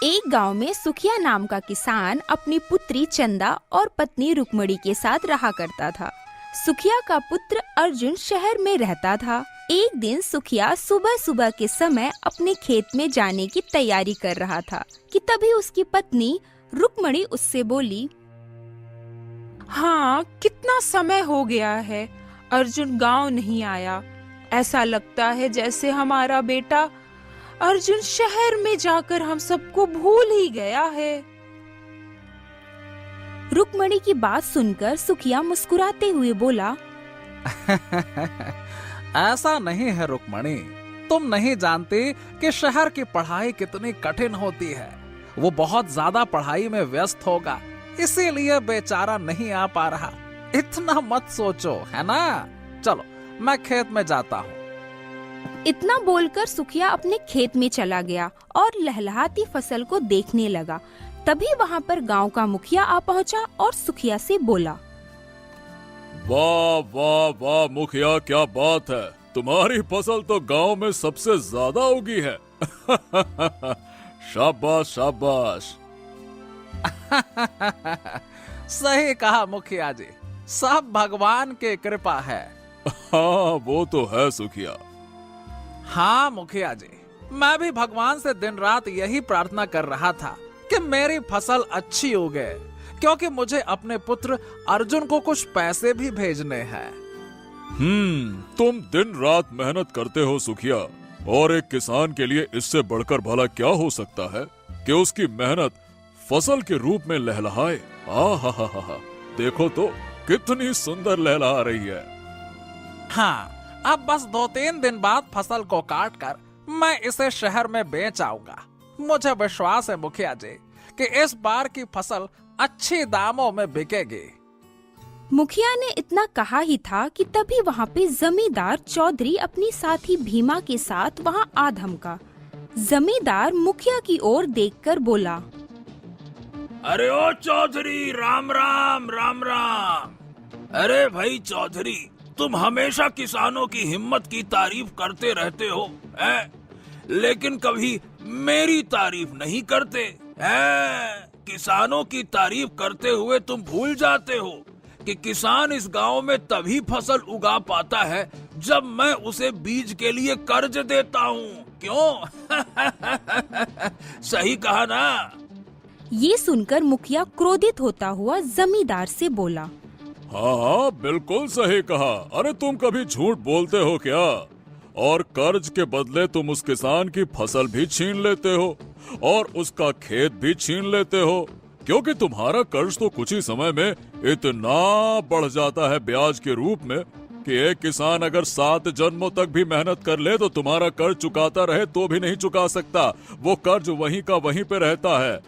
एक गांव में सुखिया नाम का किसान अपनी पुत्री चंदा और पत्नी रुक्मणी के साथ रहा करता था। सुखिया का पुत्र अर्जुन शहर में रहता था। एक दिन सुखिया सुबह सुबह के समय अपने खेत में जाने की तैयारी कर रहा था कि तभी उसकी पत्नी रुक्मणी उससे बोली, हाँ, कितना समय हो गया है, अर्जुन गांव नहीं आया। ऐसा लगता है जैसे हमारा बेटा अर्जुन शहर में जाकर हम सबको भूल ही गया है। रुक्मणी की बात सुनकर सुखिया मुस्कुराते हुए बोला, ऐसा नहीं है रुक्मणी, तुम नहीं जानती कि शहर की पढ़ाई कितनी कठिन होती है। वो बहुत ज्यादा पढ़ाई में व्यस्त होगा, इसीलिए बेचारा नहीं आ पा रहा। इतना मत सोचो, है ना? चलो मैं खेत में जाता हूँ। इतना बोलकर सुखिया अपने खेत में चला गया और लहलहाती फसल को देखने लगा। तभी वहाँ पर गांव का मुखिया आ पहुँचा और सुखिया से बोला, वाह वाह वाह मुखिया, क्या बात है, तुम्हारी फसल तो गांव में सबसे ज्यादा उगी है। शाबाश शाबाश। सही कहा मुखिया जी, सब भगवान की कृपा है। हाँ वो तो है सुखिया। हाँ मुखिया जी, मैं भी भगवान से दिन रात यही प्रार्थना कर रहा था कि मेरी फसल अच्छी उगे, क्योंकि मुझे अपने पुत्र अर्जुन को कुछ पैसे भी भेजने हैं। तुम दिन रात मेहनत करते हो सुखिया, और एक किसान के लिए इससे बढ़कर भला क्या हो सकता है कि उसकी मेहनत फसल के रूप में लहलहाए। हा, देखो तो कितनी सुंदर लहलहा रही है। हाँ, अब बस 2-3 दिन बाद फसल को काट कर मैं इसे शहर में बेच आऊंगा। मुझे विश्वास है मुखिया जी कि इस बार की फसल अच्छी दामों में बिकेगी। मुखिया ने इतना कहा ही था कि तभी वहाँ पे जमींदार चौधरी अपनी साथी भीमा के साथ वहाँ आ धमका। जमींदार मुखिया की ओर देखकर बोला, अरे ओ चौधरी, राम राम राम राम। अरे भाई चौधरी, तुम हमेशा किसानों की हिम्मत की तारीफ करते रहते हो, लेकिन कभी मेरी तारीफ नहीं करते। किसानों की तारीफ करते हुए तुम भूल जाते हो कि किसान इस गांव में तभी फसल उगा पाता है जब मैं उसे बीज के लिए कर्ज देता हूँ। क्यों? सही कहा ना? ये सुनकर मुखिया क्रोधित होता हुआ जमींदार से बोला, हाँ बिल्कुल सही कहा। अरे तुम कभी झूठ बोलते हो क्या? और कर्ज के बदले तुम उस किसान की फसल भी छीन लेते हो और उसका खेत भी छीन लेते हो, क्योंकि तुम्हारा कर्ज तो कुछ ही समय में इतना बढ़ जाता है ब्याज के रूप में कि एक किसान अगर 7 जन्मों तक भी मेहनत कर ले तो तुम्हारा कर्ज चुकाता रहे तो भी नहीं चुका सकता। वो कर्ज वहीं का वहीं पे रहता है।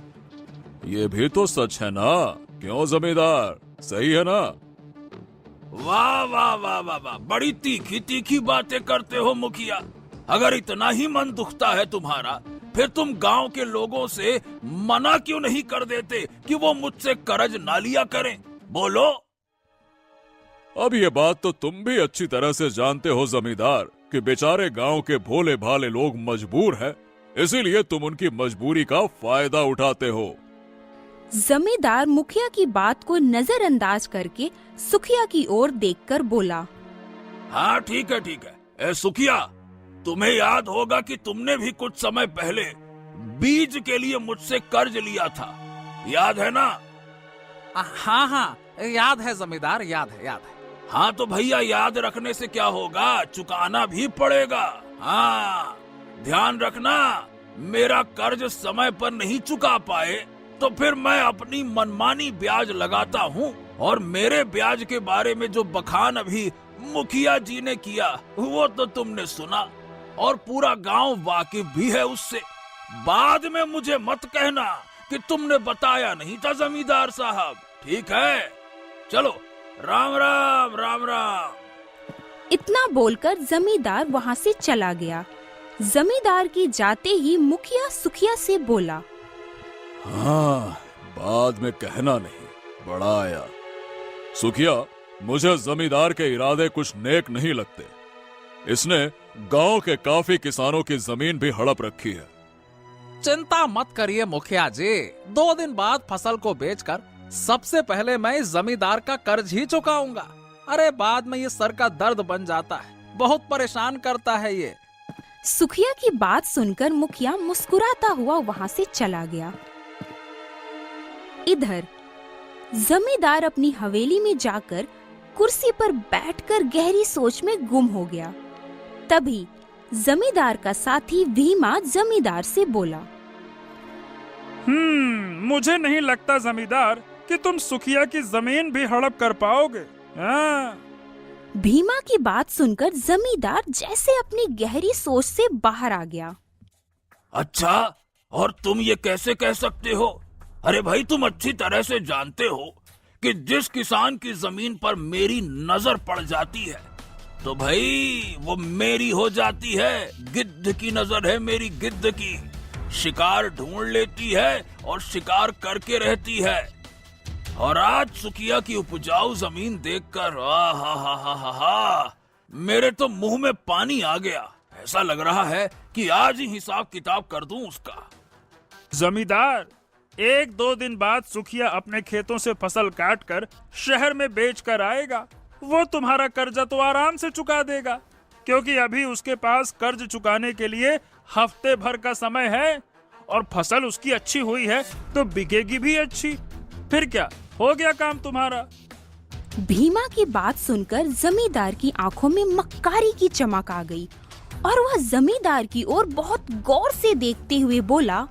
ये भी तो सच है ना? क्यों जमींदार, सही है ना? वाह वाह वाह वाह वाह, बड़ी तीखी तीखी बातें करते हो मुखिया। अगर इतना ही मन दुखता है तुम्हारा, फिर तुम गांव के लोगों से मना क्यों नहीं कर देते कि वो मुझसे कर्ज ना लिया करें? बोलो। अब ये बात तो तुम भी अच्छी तरह से जानते हो जमींदार कि बेचारे गांव के भोले भाले लोग मजबूर हैं, इसीलिए तुम उनकी मजबूरी का फायदा उठाते हो। जमींदार मुखिया की बात को नजरअंदाज करके सुखिया की ओर देखकर बोला, हाँ ठीक है ठीक है। सुखिया, तुम्हें याद होगा कि तुमने भी कुछ समय पहले बीज के लिए मुझसे कर्ज लिया था, याद है ना? हाँ हाँ याद है जमींदार, याद है। हाँ तो भैया, याद रखने से क्या होगा, चुकाना भी पड़ेगा। हाँ ध्यान रखना, मेरा कर्ज समय पर नहीं चुका पाए तो फिर मैं अपनी मनमानी ब्याज लगाता हूँ, और मेरे ब्याज के बारे में जो बखान अभी मुखिया जी ने किया वो तो तुमने सुना, और पूरा गांव वाकिफ भी है उससे। बाद में मुझे मत कहना कि तुमने बताया नहीं था जमींदार साहब, ठीक है? चलो, राम राम राम राम। इतना बोलकर जमींदार वहाँ से चला गया। जमींदार के जाते ही मुखिया सुखिया से बोला, हाँ, बाद में कहना नहीं, बड़ा आया। सुखिया, मुझे जमींदार के इरादे कुछ नेक नहीं लगते। इसने गांव के काफी किसानों की जमीन भी हड़प रखी है। चिंता मत करिए मुखिया जी, 2 दिन बाद फसल को बेचकर सबसे पहले मैं इस जमींदार का कर्ज ही चुकाऊंगा। अरे बाद में ये सर का दर्द बन जाता है, बहुत परेशान करता है ये। सुखिया की बात सुनकर मुखिया मुस्कुराता हुआ वहां से चला गया। इधर जमींदार अपनी हवेली में जाकर कुर्सी पर बैठकर गहरी सोच में गुम हो गया। तभी जमींदार का साथी भीमा जमींदार से बोला, मुझे नहीं लगता जमींदार कि तुम सुखिया की जमीन भी हड़प कर पाओगे। हाँ। भीमा की बात सुनकर जमींदार जैसे अपनी गहरी सोच से बाहर आ गया। अच्छा, और तुम ये कैसे कह सकते हो? अरे भाई, तुम अच्छी तरह से जानते हो कि जिस किसान की जमीन पर मेरी नजर पड़ जाती है तो भाई वो मेरी हो जाती है। गिद्ध की नजर है मेरी, गिद्ध की। शिकार ढूंढ लेती है और शिकार करके रहती है। और आज सुखिया की उपजाऊ जमीन देखकर हा मेरे तो मुंह में पानी आ गया। ऐसा लग रहा है कि आज ही हिसाब किताब कर दूं उसका। जमींदार, 1-2 दिन बाद सुखिया अपने खेतों से फसल काट कर शहर में बेच कर आएगा। वो तुम्हारा कर्जा तो आराम से चुका देगा, क्योंकि अभी उसके पास कर्ज चुकाने के लिए हफ्ते भर का समय है। और फसल उसकी अच्छी हुई है तो बिकेगी भी अच्छी। फिर क्या, हो गया काम तुम्हारा। भीमा की बात सुनकर जमींदार की आंखों में मक्कारी की चमक आ गई और वह जमींदार की ओर बहुत गौर से देखते हुए बोला,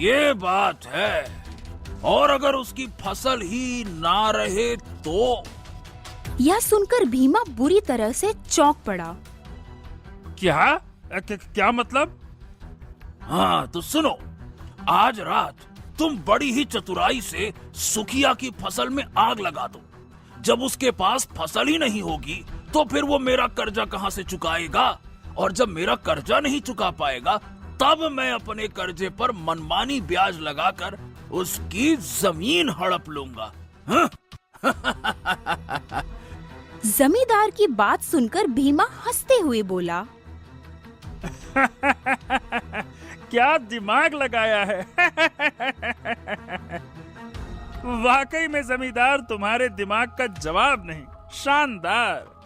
ये बात है। और अगर उसकी फसल ही ना रहे तो? यह सुनकर भीमा बुरी तरह से चौंक पड़ा। क्या मतलब? हाँ तो सुनो, आज रात तुम बड़ी ही चतुराई से सुखिया की फसल में आग लगा दो। जब उसके पास फसल ही नहीं होगी तो फिर वो मेरा कर्जा कहाँ से चुकाएगा? और जब मेरा कर्जा नहीं चुका पाएगा तब मैं अपने कर्जे पर मनमानी ब्याज लगाकर उसकी जमीन हड़प लूंगा। हाँ? जमींदार की बात सुनकर भीमा हंसते हुए बोला, क्या दिमाग लगाया है। वाकई में जमींदार, तुम्हारे दिमाग का जवाब नहीं। शानदार।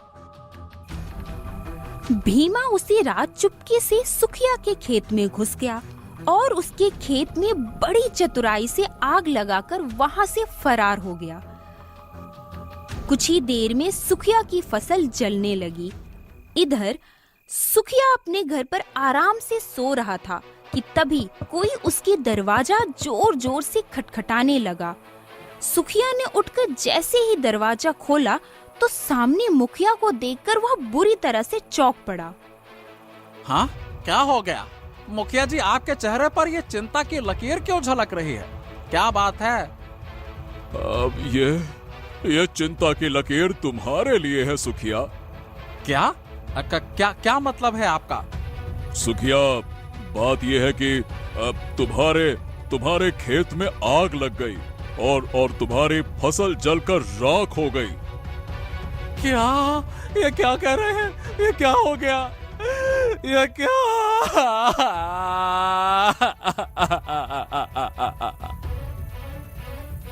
भीमा उसी रात चुपके से सुखिया के खेत में घुस गया और उसके खेत में बड़ी चतुराई से आग लगाकर वहां से फरार हो गया। कुछ ही देर में सुखिया की फसल जलने लगी। इधर सुखिया अपने घर पर आराम से सो रहा था कि तभी कोई उसके दरवाजा जोर जोर से खटखटाने लगा। सुखिया ने उठकर जैसे ही दरवाजा खोला तो सामने मुखिया को देखकर वह बुरी तरह से चौंक पड़ा। हाँ, क्या हो गया मुखिया जी? आपके चेहरे पर ये चिंता की लकीर क्यों झलक रही है? क्या बात है? अब ये चिंता की लकीर तुम्हारे लिए है सुखिया। क्या क्या मतलब है आपका? सुखिया, बात यह है कि तुम्हारे खेत में आग लग गई और तुम्हारी फसल जलकर राख हो गई। क्या? ये क्या कह रहे हैं? ये क्या हो गया? ये क्या?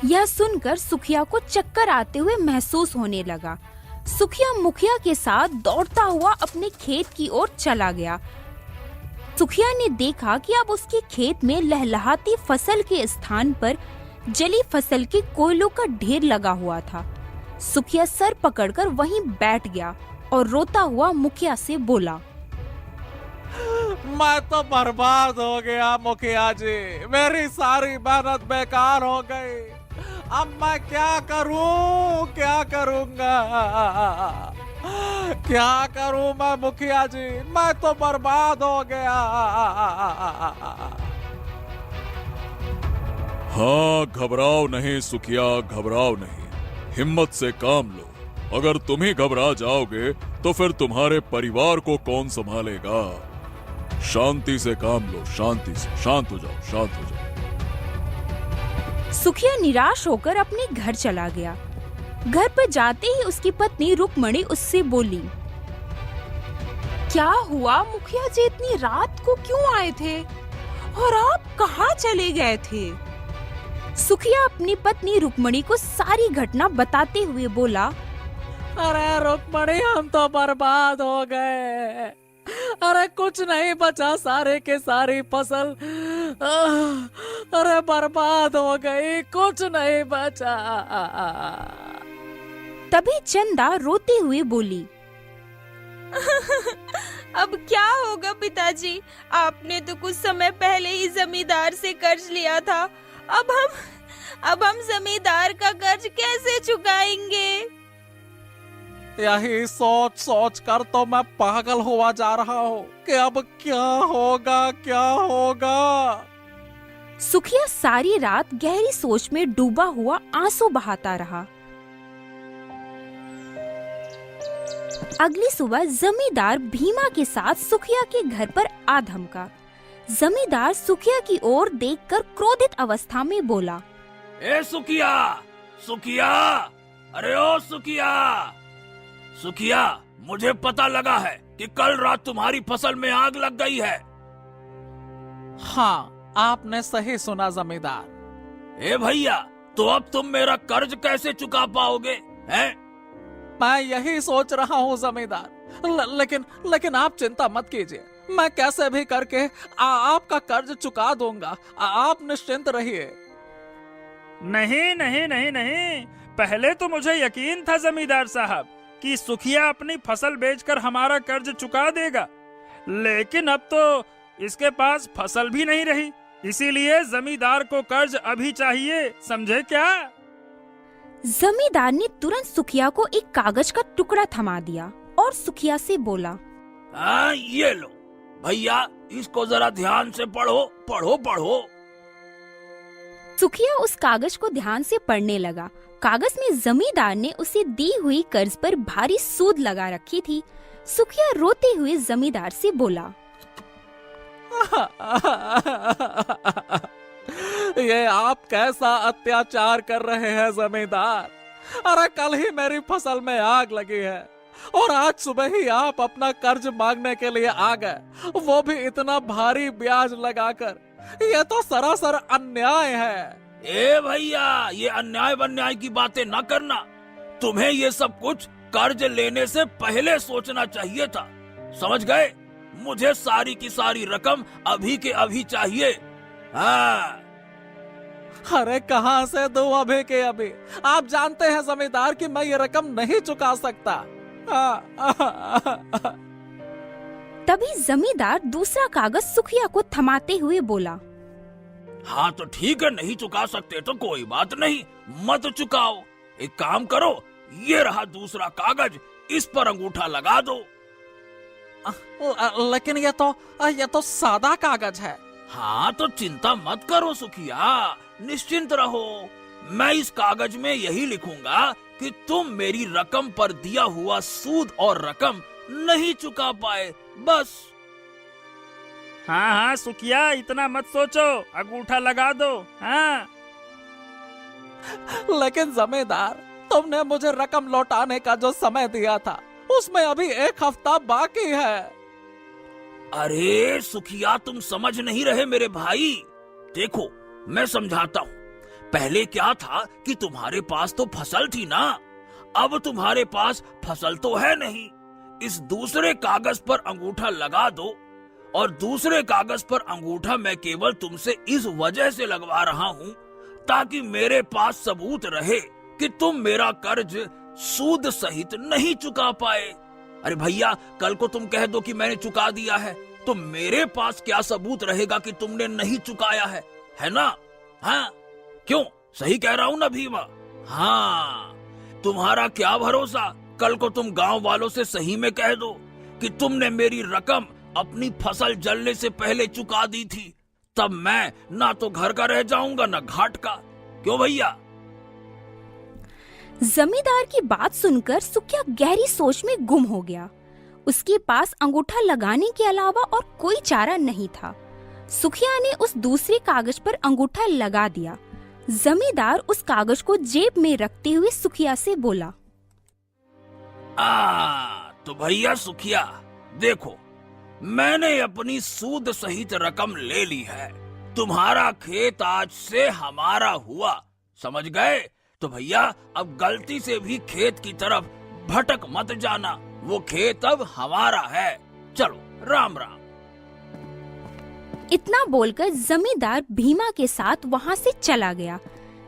यह सुनकर सुखिया को चक्कर आते हुए महसूस होने लगा। सुखिया मुखिया के साथ दौड़ता हुआ अपने खेत की ओर चला गया। सुखिया ने देखा कि अब उसके खेत में लहलहाती फसल के स्थान पर जली फसल के कोयलों का ढेर लगा हुआ था। सुखिया सर पकड़कर वहीं बैठ गया और रोता हुआ मुखिया से बोला, मैं तो बर्बाद हो गया मुखिया जी, मेरी सारी मेहनत बेकार हो गई। अब मैं क्या करूं? क्या करूंगा? क्या करूं मैं मुखिया जी? मैं तो बर्बाद हो गया। हाँ, घबराओ नहीं सुखिया, घबराओ नहीं। हिम्मत से काम लो। अगर तुम ही घबरा जाओगे तो फिर तुम्हारे परिवार को कौन संभालेगा? शांति से काम लो, शांति से। शांत हो जाओ, शांत हो जाओ। सुखिया निराश होकर अपने घर चला गया। घर पर जाते ही उसकी पत्नी रुक्मणी उससे बोली, क्या हुआ? मुखिया जी इतनी रात को क्यों आए थे और आप कहाँ चले गए थे? सुखिया अपनी पत्नी रुक्मणी को सारी घटना बताते हुए बोला, अरे रुक्मणी, हम तो बर्बाद हो गए। अरे कुछ नहीं बचा, सारे के सारी फसल अरे बर्बाद हो गई, कुछ नहीं बचा। तभी चंदा रोते हुए बोली, अब क्या होगा पिताजी? आपने तो कुछ समय पहले ही जमींदार से कर्ज लिया था। अब हम जमींदार का कर्ज कैसे चुकाएंगे? यही सोच सोच कर तो मैं पागल हुआ जा रहा हूँ कि अब क्या होगा, क्या होगा। सुखिया सारी रात गहरी सोच में डूबा हुआ आंसू बहाता रहा। अगली सुबह जमींदार भीमा के साथ सुखिया के घर पर आ धमका। जमींदार सुखिया की ओर देखकर क्रोधित अवस्था में बोला, ए सुखिया, सुखिया, अरे ओ सुखिया, सुखिया, मुझे पता लगा है कि कल रात तुम्हारी फसल में आग लग गई है। हाँ, आपने सही सुना जमींदार। ए भैया, तो अब तुम मेरा कर्ज कैसे चुका पाओगे? हैं? मैं यही सोच रहा हूँ जमींदार, लेकिन आप चिंता मत कीजिए, मैं कैसे भी करके आपका कर्ज चुका दूंगा। आप निश्चिंत रहिए। नहीं नहीं नहीं नहीं, पहले तो मुझे यकीन था जमींदार साहब कि सुखिया अपनी फसल बेचकर हमारा कर्ज चुका देगा, लेकिन अब तो इसके पास फसल भी नहीं रही। इसीलिए जमींदार को कर्ज अभी चाहिए, समझे क्या? जमींदार ने तुरंत सुखिया को एक कागज का टुकड़ा थमा दिया और सुखिया से बोला, हाँ, ये लो भैया, इसको जरा ध्यान से पढ़ो, पढ़ो पढ़ो। सुखिया उस कागज को ध्यान से पढ़ने लगा। कागज में जमींदार ने उसे दी हुई कर्ज पर भारी सूद लगा रखी थी। सुखिया रोते हुए जमींदार से बोला, ये आप कैसा अत्याचार कर रहे हैं जमींदार? अरे कल ही मेरी फसल में आग लगी है और आज सुबह ही आप अपना कर्ज मांगने के लिए आ गए, वो भी इतना भारी ब्याज लगाकर। ये तो सरासर अन्याय है। ए भैया, ये अन्याय बन्याय की बातें न करना। तुम्हें ये सब कुछ कर्ज लेने से पहले सोचना चाहिए था, समझ गए? मुझे सारी की सारी रकम अभी के अभी चाहिए। हाँ। अरे कहाँ से दूं अभी के अभी? आप जानते हैं जमींदार कि मैं ये रकम नहीं चुका सकता। तभी जमींदार दूसरा कागज सुखिया को थमाते हुए बोला, हाँ तो ठीक है, नहीं चुका सकते तो कोई बात नहीं, मत चुकाओ। एक काम करो, ये रहा दूसरा कागज, इस पर अंगूठा लगा दो। लेकिन ये तो सादा कागज है। हाँ तो चिंता मत करो सुखिया, निश्चिंत रहो। मैं इस कागज में यही लिखूंगा कि तुम मेरी रकम पर दिया हुआ सूद और रकम नहीं चुका पाए, बस। हाँ हाँ सुखिया, इतना मत सोचो, अंगूठा लगा दो। हाँ। लेकिन जमींदार, तुमने मुझे रकम लौटाने का जो समय दिया था उसमें अभी 1 हफ्ता बाकी है। अरे सुखिया, तुम समझ नहीं रहे मेरे भाई। देखो, मैं समझाता हूँ। पहले क्या था कि तुम्हारे पास तो फसल थी ना, अब तुम्हारे पास फसल तो है नहीं। इस दूसरे कागज पर अंगूठा लगा दो, और दूसरे कागज पर अंगूठा मैं केवल तुमसे इस वजह से लगवा रहा हूँ ताकि मेरे पास सबूत रहे कि तुम मेरा कर्ज सूद सहित नहीं चुका पाए। अरे भैया, कल को तुम कह दो कि मैंने चुका दिया है, तो मेरे पास क्या सबूत रहेगा कि तुमने नहीं चुकाया है ना? हाँ, क्यों? सही कह रहा हूँ ना भीमा? हाँ, तुम्हारा क्या भरोसा, कल को तुम गांव वालों से सही में कह दो कि तुमने मेरी रकम अपनी फसल जलने से पहले चुका दी थी, तब मैं ना तो घर का रह जाऊंगा ना घाट का। क्यों भैया? जमींदार की बात सुनकर सुखिया गहरी सोच में गुम हो गया। उसके पास अंगूठा लगाने के अलावा और कोई चारा नहीं था। सुखिया ने उस दूसरे कागज पर अंगूठा लगा दिया। जमींदार उस कागज को जेब में रखते हुए सुखिया से बोला, तो भैया सुखिया, देखो, मैंने अपनी सूद सहित रकम ले ली है। तुम्हारा खेत आज से हमारा हुआ, समझ गए? तो भैया अब गलती से भी खेत की तरफ भटक मत जाना। वो खेत अब हमारा है। चलो, राम राम। इतना बोलकर जमींदार भीमा के साथ वहाँ से चला गया।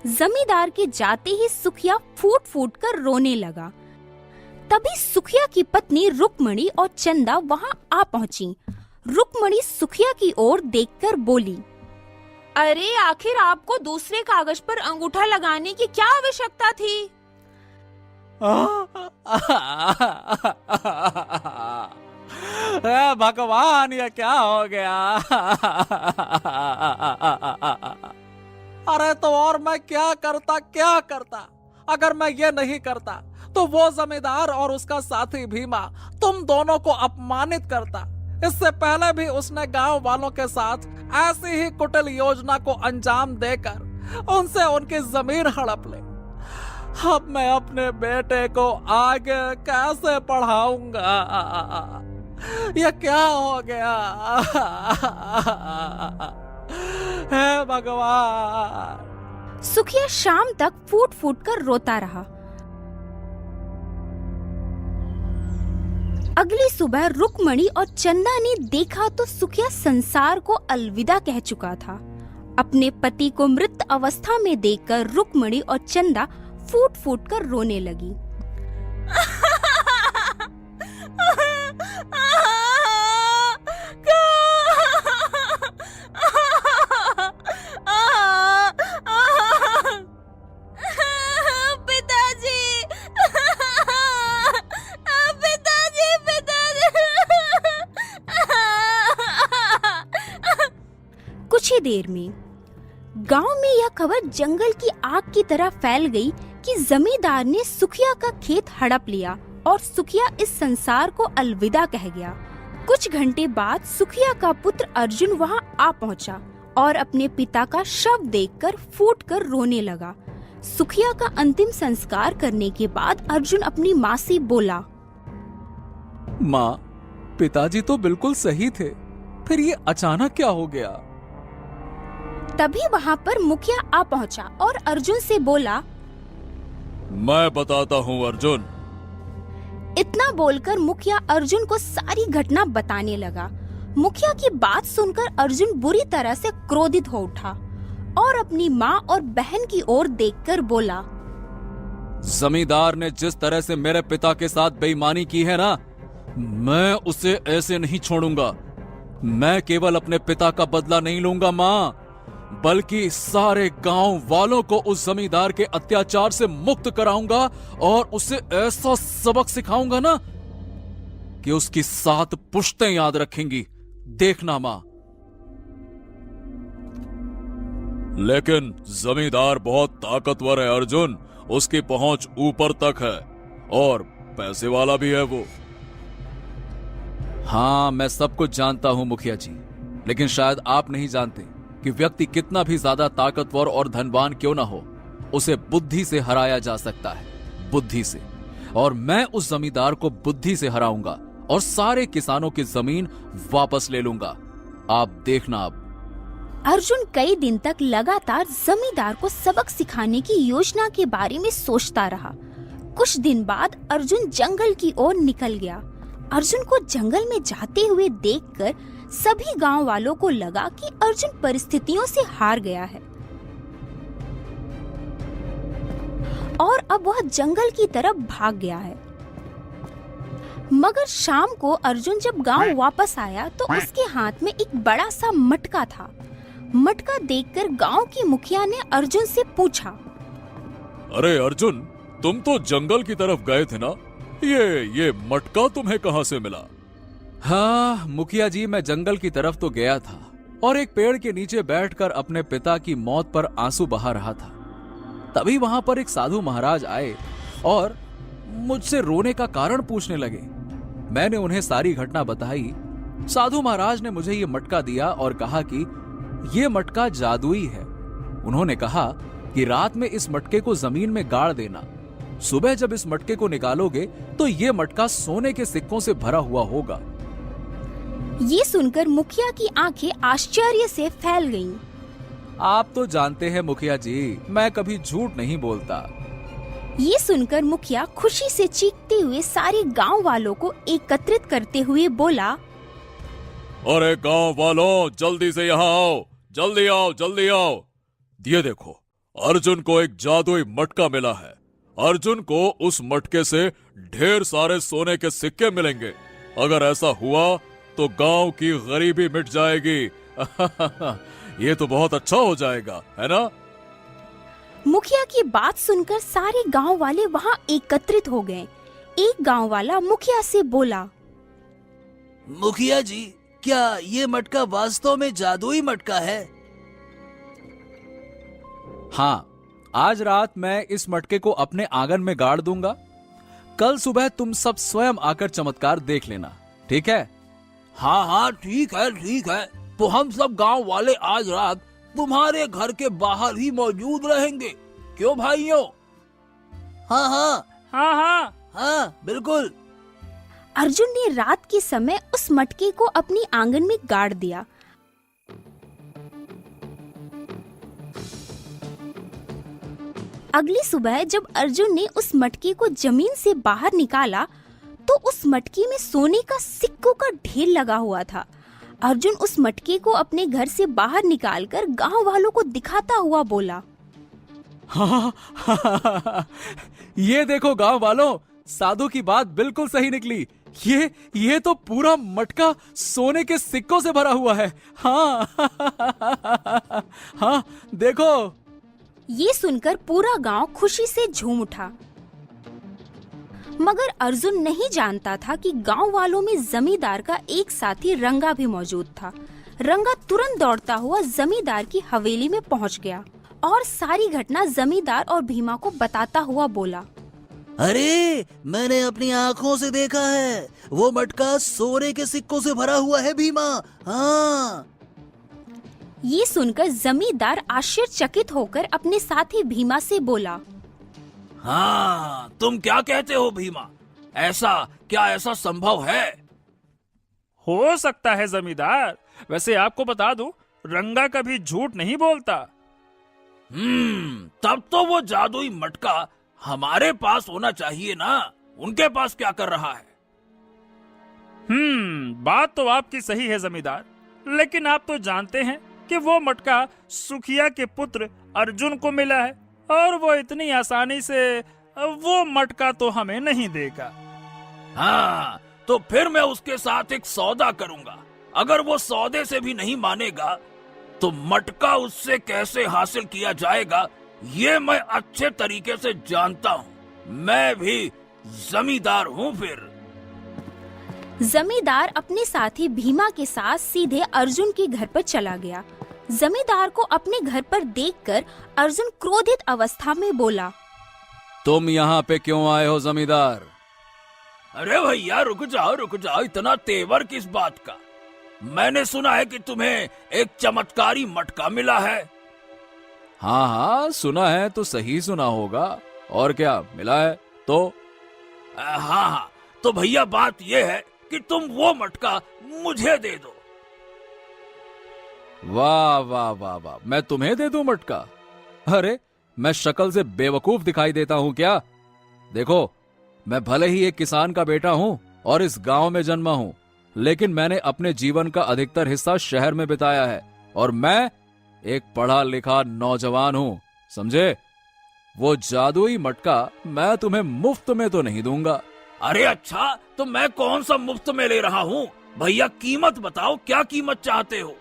जमींदार के जाते ही सुखिया फूट फूट कर रोने लगा। तभी सुखिया की पत्नी रुक्मणी और चंदा वहाँ आ पहुँची। रुक्मणी सुखिया की ओर देखकर बोली, अरे आखिर आपको दूसरे कागज पर अंगूठा लगाने की क्या आवश्यकता थी? भगवान, ये क्या हो गया? अरे तो और मैं क्या करता? अगर मैं ये नहीं करता तो वो जमींदार और उसका साथी भीमा तुम दोनों को अपमानित करता। इससे पहले भी उसने गांव वालों के साथ ऐसी ही कुटिल योजना को अंजाम देकर उनसे उनकी जमीन हड़प ली। अब मैं अपने बेटे को आगे कैसे पढ़ाऊंगा? ये क्या हो गया? हे भगवान। सुखिया शाम तक फूट फूट कर रोता रहा। अगली सुबह रुक्मणी और चंदा ने देखा तो सुखिया संसार को अलविदा कह चुका था। अपने पति को मृत अवस्था में देखकर रुक्मणी और चंदा फूट फूट कर रोने लगी। कुछ ही देर में गांव में यह खबर जंगल की आग की तरह फैल गई कि जमींदार ने सुखिया का खेत हड़प लिया और सुखिया इस संसार को अलविदा कह गया। कुछ घंटे बाद सुखिया का पुत्र अर्जुन वहां आ पहुंचा और अपने पिता का शव देखकर फूटकर रोने लगा। सुखिया का अंतिम संस्कार करने के बाद अर्जुन अपनी माँ से बोला, माँ, पिताजी तो बिल्कुल सही थे, फिर ये अचानक क्या हो गया? तभी वहाँ पर मुखिया आ पहुँचा और अर्जुन से बोला, मैं बताता हूँ अर्जुन। इतना बोलकर मुखिया अर्जुन को सारी घटना बताने लगा। मुखिया की बात सुनकर अर्जुन बुरी तरह से क्रोधित हो उठा और अपनी माँ और बहन की ओर देखकर बोला, जमींदार ने जिस तरह से मेरे पिता के साथ बेईमानी की है ना, मैं उसे ऐसे नहीं छोड़ूंगा। मैं केवल अपने पिता का बदला नहीं लूंगा माँ, बल्कि सारे गांव वालों को उस जमींदार के अत्याचार से मुक्त कराऊंगा और उसे ऐसा सबक सिखाऊंगा ना कि उसकी 7 पुश्तें याद रखेंगी। देखना मां। लेकिन जमींदार बहुत ताकतवर है अर्जुन, उसकी पहुंच ऊपर तक है और पैसे वाला भी है वो। हाँ, मैं सब कुछ जानता हूं मुखिया जी, लेकिन शायद आप नहीं जानते कि व्यक्ति कितना भी ज्यादा ताकतवर और धनवान क्यों ना हो, उसे बुद्धि से हराया जा सकता है, बुद्धि से। और मैं उस जमींदार को बुद्धि से हराऊंगा और सारे किसानों की जमीन वापस ले लूंगा। आप देखना अब। अर्जुन कई दिन तक लगातार जमींदार को सबक सिखाने की योजना के बारे में सोचता रहा। कुछ दिन बाद अर्जुन जंगल की ओर निकल गया। अर्जुन को जंगल में जाते हुए देखकर सभी गांव वालों को लगा कि अर्जुन परिस्थितियों से हार गया है और अब वह जंगल की तरफ भाग गया है। मगर शाम को अर्जुन जब गांव वापस आया तो उसके हाथ में एक बड़ा सा मटका था। मटका देखकर गांव की मुखिया ने अर्जुन से पूछा, अरे अर्जुन, तुम तो जंगल की तरफ गए थे ना, ये मटका तुम्हें कहां से मिला? हाँ मुखिया जी, मैं जंगल की तरफ तो गया था और एक पेड़ के नीचे बैठकर अपने पिता की मौत पर आंसू बहा रहा था। तभी वहां पर एक साधु महाराज आए और मुझसे रोने का कारण पूछने लगे। मैंने उन्हें सारी घटना बताई। साधु महाराज ने मुझे ये मटका दिया और कहा कि ये मटका जादुई है। उन्होंने कहा कि रात में इस मटके को जमीन में गाड़ देना, सुबह जब इस मटके को निकालोगे तो ये मटका सोने के सिक्कों से भरा हुआ होगा ये सुनकर मुखिया की आंखें आश्चर्य से फैल गईं। आप तो जानते हैं मुखिया जी, मैं कभी झूठ नहीं बोलता। ये सुनकर मुखिया खुशी से चीखते हुए सारे गांव वालों को एकत्रित करते हुए बोला, अरे गांव वालों, जल्दी से यहाँ आओ, जल्दी आओ, जल्दी आओ। ये देखो, अर्जुन को एक जादुई मटका मिला है। अर्जुन को उस मटके से ढेर सारे सोने के सिक्के मिलेंगे। अगर ऐसा हुआ तो गांव की गरीबी मिट जाएगी। ये तो बहुत अच्छा हो जाएगा, है ना? मुखिया की बात सुनकर सारे गांव वाले वहां एकत्रित हो गए। एक गांव वाला मुखिया से बोला, मुखिया जी, क्या ये मटका वास्तव में जादुई मटका है? हाँ, आज रात मैं इस मटके को अपने आंगन में गाड़ दूंगा। कल सुबह तुम सब स्वयं आकर चमत्कार देख लेना, ठीक है? हाँ हाँ, ठीक है, ठीक है। तो हम सब गांव वाले आज रात तुम्हारे घर के बाहर ही मौजूद रहेंगे, क्यों भाइयों? हाँ हाँ हाँ हाँ। हाँ, बिल्कुल। अर्जुन ने रात के समय उस मटके को अपनी आंगन में गाड़ दिया। अगली सुबह जब अर्जुन ने उस मटके को जमीन से बाहर निकाला तो उस मटके में सोने का सिक्कों का ढेर लगा हुआ था। अर्जुन उस मटके को अपने घर से बाहर निकालकर गांव वालों को दिखाता हुआ बोला, हाँ, ये देखो गांव वालों, साधु की बात बिल्कुल सही निकली। ये तो पूरा मटका सोने के सिक्कों से भरा हुआ है। हाँ, हाँ, देखो। ये सुनकर पूरा गांव खुशी से झूम उठा। मगर अर्जुन नहीं जानता था कि गांव वालों में जमींदार का एक साथी रंगा भी मौजूद था। रंगा तुरंत दौड़ता हुआ जमींदार की हवेली में पहुंच गया और सारी घटना जमींदार और भीमा को बताता हुआ बोला, अरे, मैंने अपनी आँखों से देखा है, वो मटका सोने के सिक्कों से भरा हुआ है भीमा। हाँ। ये सुनकर जमींदार आश्चर्यचकित होकर अपने साथी भीमा से बोला, हाँ, तुम क्या कहते हो भीमा? ऐसा संभव है? हो सकता है जमींदार। वैसे आपको बता दूं, रंगा कभी झूठ नहीं बोलता। तब तो वो जादुई मटका हमारे पास होना चाहिए ना। उनके पास क्या कर रहा है? बात तो आपकी सही है जमींदार, लेकिन आप तो जानते हैं कि वो मटका सुखिया के पुत्र अर्जुन को मिला है और वो इतनी आसानी से वो मटका तो हमें नहीं देगा। हाँ, तो फिर मैं उसके साथ एक सौदा करूंगा। अगर वो सौदे से भी नहीं मानेगा तो मटका उससे कैसे हासिल किया जाएगा ये मैं अच्छे तरीके से जानता हूँ। मैं भी जमींदार हूँ। फिर जमींदार अपने साथी भीमा के साथ सीधे अर्जुन के घर पर चला गया। जमींदार को अपने घर पर देखकर अर्जुन क्रोधित अवस्था में बोला, तुम यहाँ पे क्यों आए हो जमींदार? अरे भैया, रुक जाओ, इतना तेवर किस बात का? मैंने सुना है कि तुम्हें एक चमत्कारी मटका मिला है। हाँ हाँ, सुना है तो सही सुना होगा। और क्या मिला है तो? हाँ, तो भैया बात ये है कि तुम वो मटका मुझे दे दो। वाह वाह वाह वाह, मैं तुम्हें दे दूं मटका? अरे, मैं शक्ल से बेवकूफ दिखाई देता हूं क्या? देखो, मैं भले ही एक किसान का बेटा हूं और इस गांव में जन्मा हूं, लेकिन मैंने अपने जीवन का अधिकतर हिस्सा शहर में बिताया है और मैं एक पढ़ा लिखा नौजवान हूं, समझे? वो जादुई मटका मैं तुम्हें मुफ्त में तो नहीं दूंगा। अरे अच्छा, तो मैं कौन सा मुफ्त में ले रहा हूँ? भैया कीमत बताओ, क्या कीमत चाहते हो?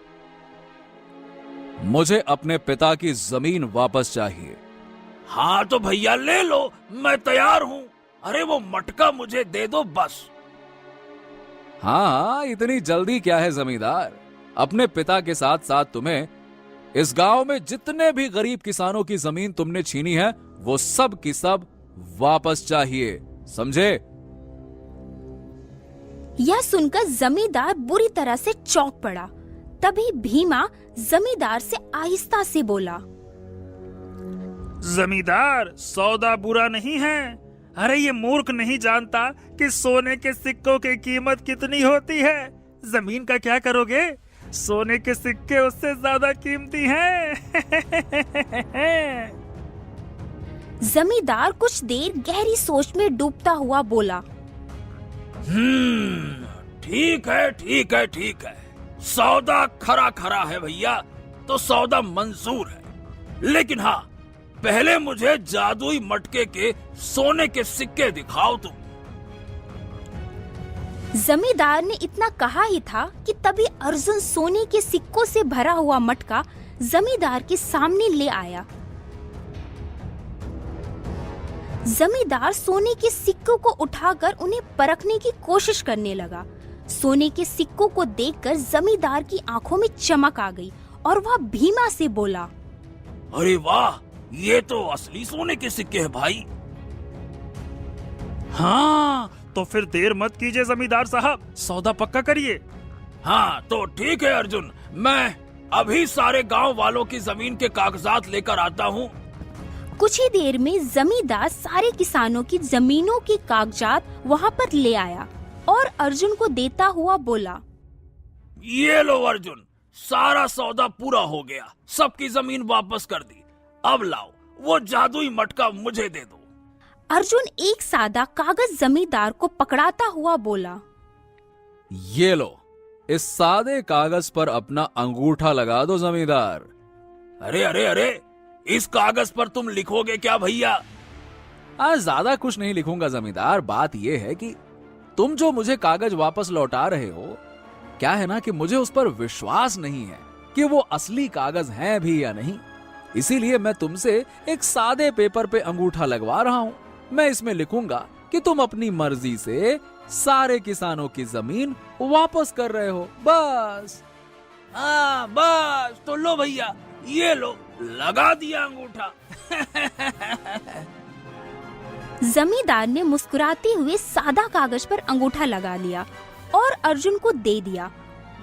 मुझे अपने पिता की जमीन वापस चाहिए। हाँ तो भैया ले लो, मैं तैयार हूँ। अरे वो मटका मुझे दे दो बस। हाँ, इतनी जल्दी क्या है जमींदार? अपने पिता के साथ साथ तुम्हें इस गांव में जितने भी गरीब किसानों की जमीन तुमने छीनी है वो सब की सब वापस चाहिए, समझे? यह सुनकर जमींदार बुरी तरह से चौंक पड़ा। तभी भीमा जमींदार से आहिस्ता से बोला, जमींदार, सौदा बुरा नहीं है। अरे ये मूर्ख नहीं जानता कि सोने के सिक्कों की कीमत कितनी होती है। जमीन का क्या करोगे? सोने के सिक्के उससे ज्यादा कीमती हैं। जमींदार कुछ देर गहरी सोच में डूबता हुआ बोला। ठीक है ठीक है ठीक है, सौदा खरा खरा है भैया, तो सौदा मंजूर है। लेकिन हाँ, पहले मुझे जादुई मटके के सोने के सिक्के दिखाओ तुम। जमींदार ने इतना कहा ही था कि तभी अर्जुन सोने के सिक्कों से भरा हुआ मटका जमींदार के सामने ले आया। जमींदार सोने के सिक्कों को उठाकर उन्हें परखने की कोशिश करने लगा। सोने के सिक्कों को देखकर जमींदार की आंखों में चमक आ गई और वह भीमा से बोला, अरे वाह, ये तो असली सोने के सिक्के हैं भाई। हाँ, तो फिर देर मत कीजिए जमींदार साहब, सौदा पक्का करिए। हाँ तो ठीक है अर्जुन, मैं अभी सारे गांव वालों की जमीन के कागजात लेकर आता हूँ। कुछ ही देर में जमींदार सारे किसानों की जमीनों के कागजात वहाँ पर ले आया और अर्जुन को देता हुआ बोला, ये लो अर्जुन, सारा सौदा पूरा हो गया, सबकी जमीन वापस कर दी। अब लाओ वो जादुई मटका मुझे दे दो। अर्जुन एक सादा कागज जमींदार को पकड़ाता हुआ बोला, ये लो, इस सादे कागज पर अपना अंगूठा लगा दो जमींदार। अरे अरे अरे, इस कागज पर तुम लिखोगे क्या भैया? आज ज्यादा कुछ नहीं लिखूंगा जमींदार। बात यह है कि तुम जो मुझे कागज वापस लौटा रहे हो, क्या है ना कि मुझे उस पर विश्वास नहीं है कि वो असली कागज हैं भी या नहीं। इसीलिए मैं तुमसे एक सादे पेपर पे अंगूठा लगवा रहा हूँ। मैं इसमें लिखूंगा कि तुम अपनी मर्जी से सारे किसानों की जमीन वापस कर रहे हो, बस। हाँ बस, तो लो भैया, ये लो, लगा दिया अंगूठा। जमींदार ने मुस्कुराते हुए सादा कागज पर अंगूठा लगा लिया और अर्जुन को दे दिया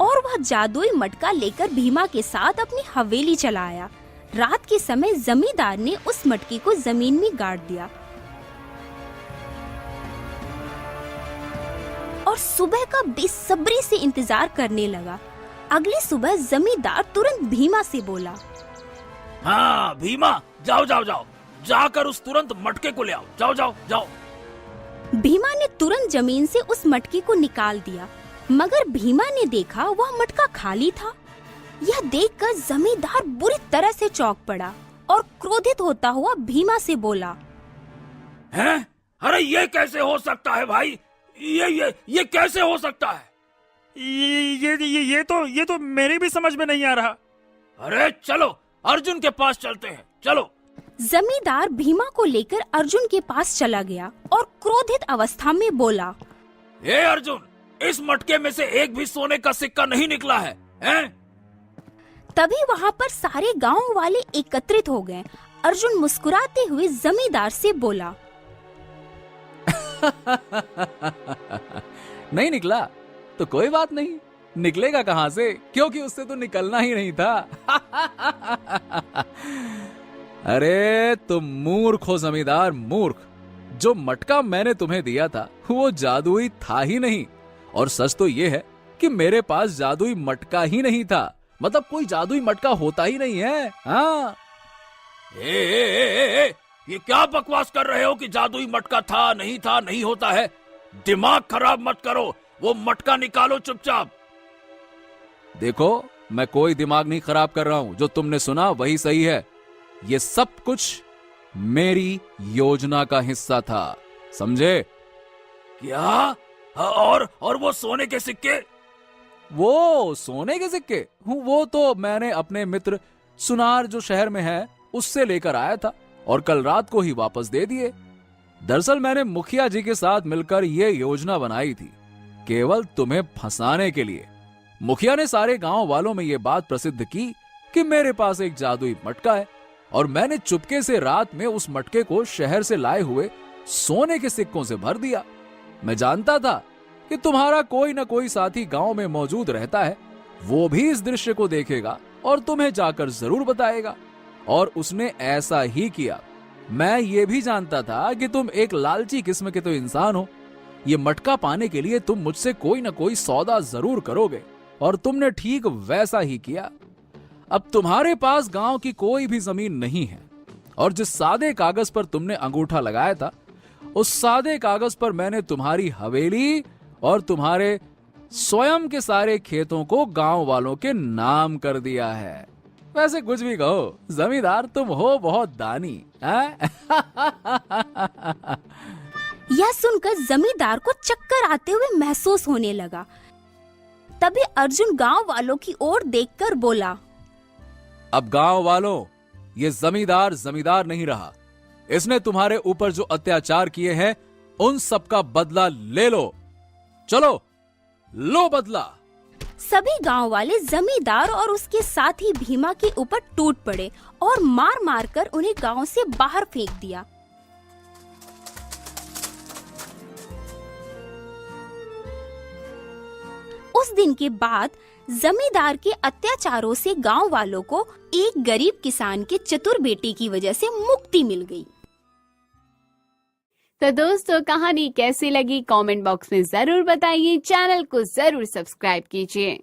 और वह जादुई मटका लेकर भीमा के साथ अपनी हवेली चला आया। रात के समय जमींदार ने उस मटके को जमीन में गाड़ दिया और सुबह का बेसब्री से इंतजार करने लगा। अगली सुबह जमींदार तुरंत भीमा से बोला, हाँ भीमा, जाओ जाओ जाओ, जाकर उस तुरंत मटके को ले आओ, जाओ जाओ जाओ। भीमा ने तुरंत जमीन से उस मटके को निकाल दिया, मगर भीमा ने देखा वह मटका खाली था। यह देखकर जमींदार बुरी तरह से चौंक पड़ा और क्रोधित होता हुआ भीमा से बोला, हैं? अरे ये कैसे हो सकता है भाई? ये कैसे हो सकता है? ये तो मेरे भी समझ में नहीं आ रहा। अरे चलो अर्जुन के पास चलते हैं, चलो। जमींदार भीमा को लेकर अर्जुन के पास चला गया और क्रोधित अवस्था में बोला, ए अर्जुन, इस मटके में से एक भी सोने का सिक्का नहीं निकला है, हैं? तभी वहाँ पर सारे गांव वाले एकत्रित हो गए। अर्जुन मुस्कुराते हुए जमींदार से बोला, नहीं निकला तो कोई बात नहीं, निकलेगा कहां से, क्योंकि उससे तो निकलना ही नहीं था। अरे तुम मूर्ख हो जमींदार, मूर्ख। जो मटका मैंने तुम्हें दिया था वो जादुई था ही नहीं, और सच तो ये है कि मेरे पास जादुई मटका ही नहीं था। मतलब कोई जादुई मटका होता ही नहीं है। हाँ, ये क्या बकवास कर रहे हो कि जादुई मटका था, नहीं होता है? दिमाग खराब मत करो, वो मटका निकालो चुपचाप। देखो, मैं कोई दिमाग नहीं खराब कर रहा हूं, जो तुमने सुना वही सही है। ये सब कुछ मेरी योजना का हिस्सा था, समझे? क्या? और वो सोने के सिक्के? वो सोने के सिक्के? वो तो मैंने अपने मित्र सुनार जो शहर में है उससे लेकर आया था और कल रात को ही वापस दे दिए। दरअसल मैंने मुखिया जी के साथ मिलकर ये योजना बनाई थी, केवल तुम्हें फंसाने के लिए। मुखिया ने सारे गांव वालों में ये बात प्रसिद्ध की कि मेरे पास एक जादुई मटका है, और मैंने चुपके से रात में उस मटके को शहर से लाए हुए सोने के सिक्कों से भर दिया। मैं जानता था कि तुम्हारा कोई न कोई साथी गांव में मौजूद रहता है, वो भी इस दृश्य को देखेगा और तुम्हें जाकर जरूर बताएगा, और उसने ऐसा ही किया। मैं ये भी जानता था कि तुम एक लालची किस्म के तो इंसान हो, ये मटका पाने के लिए तुम मुझसे कोई ना कोई सौदा जरूर करोगे, और तुमने ठीक वैसा ही किया। अब तुम्हारे पास गांव की कोई भी जमीन नहीं है, और जिस सादे कागज पर तुमने अंगूठा लगाया था, उस सादे कागज पर मैंने तुम्हारी हवेली और तुम्हारे स्वयं के सारे खेतों को गांव वालों के नाम कर दिया है। वैसे कुछ भी कहो, जमींदार तुम हो बहुत दानी। यह सुनकर जमींदार को चक्कर आते हुए महसूस होने लगा। तभी अर्जुन गांव वालों की ओर देखकर बोला, अब गांव वालों, ये जमींदार जमींदार नहीं रहा। इसने तुम्हारे ऊपर जो अत्याचार किए हैं उन सब का बदला ले लो। चलो लो बदला। सभी गांव वाले जमींदार और उसके साथी भीमा के ऊपर टूट पड़े और मार मार कर उन्हें गांव से बाहर फेंक दिया। उस दिन के बाद जमींदार के अत्याचारों से गांव वालों को एक गरीब किसान के चतुर बेटे की वजह से मुक्ति मिल गई। तो दोस्तों, कहानी कैसी लगी कमेंट बॉक्स में जरूर बताइए। चैनल को जरूर सब्सक्राइब कीजिए।